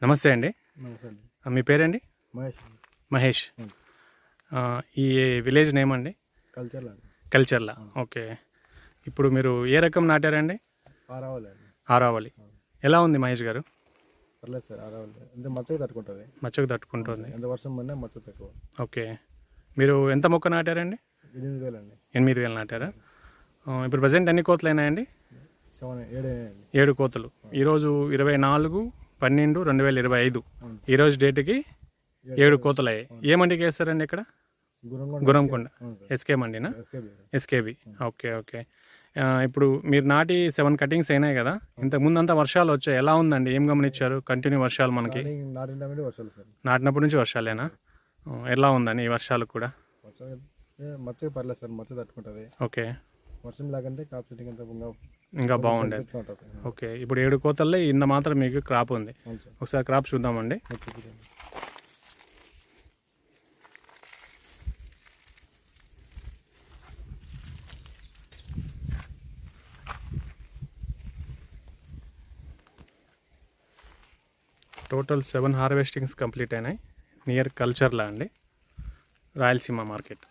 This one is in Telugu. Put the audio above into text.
నమస్తే అండి. నమస్తే అండి. మీ పేరండి? మహేష్ అండి. మహేష్. అవును. ఈ విలేజ్ నేమ్ అండి? కల్చర్లో అండి. కల్చర్ల. ఓకే. ఇప్పుడు మీరు ఏ రకం నాటారండి? ఆరావళి అండి. ఆరావళి. అవును. ఎలా ఉంది మహేష్ గారు? పర్లేదు సార్ ఆరావళి. అంటే మచ్చగా తట్టుకుంటుంది. మచ్చకు అవును తట్టుకుంటుంది. సార్. ఎంత వర్షం పడినా మచ్చ తక్కువ. ఓకే. మీరు ఎంత మొక్క నాటారండి? 8,000 అండి. 8,000 నాటారా? ఇప్పుడు ప్రజెంట్ ఎన్ని కోతలు అయినాయండి? 7 అండి. 7 కోతలు. ఈరోజు 24/12/2025. అవును. ఈరోజు డేట్కి 7 కోతలు అయ్యాయి. ఏ మండికి వేస్తారండి ఇక్కడ? గురంకొండ. అవును సార్. ఎస్కే మండినా? ఎస్కేబీ. ఎస్కేబి. ఓకే. ఓకే. ఇప్పుడు మీరు నాటి 7 కటింగ్స్ అయినాయి కదా, ఇంతకుముందు అంతా వర్షాలు వచ్చాయి. ఎలా ఉందండి? ఏం గమనించారు? కంటిన్యూ వర్షాలు మనకి నాటిన టైంలో వర్షాలు సార్. నాటినప్పటి నుంచి వర్షాలేనా? ఎలా ఉందని ఈ వర్షాలు కూడా? వర్షాలు మచ్చగా పర్లేదు సార్. మచ్చ తట్టుకుంటుంది. ఓకే. వర్షం లాగంటే కాప్ సెట్టింగ్ అంతా ఇంకా బాగుండేది. ఉంటుంది. ఓకే. ఇప్పుడు 7 కోతల్లో ఇంత మాత్రం మీకు క్రాప్ ఉంది. అవును సార్. ఒకసారి క్రాప్ చూద్దామండి. టోటల్ 7 హార్వెస్టింగ్స్ కంప్లీట్ అయినాయి. నియర్ కల్చర్లా అండి, రాయలసీమ మార్కెట్.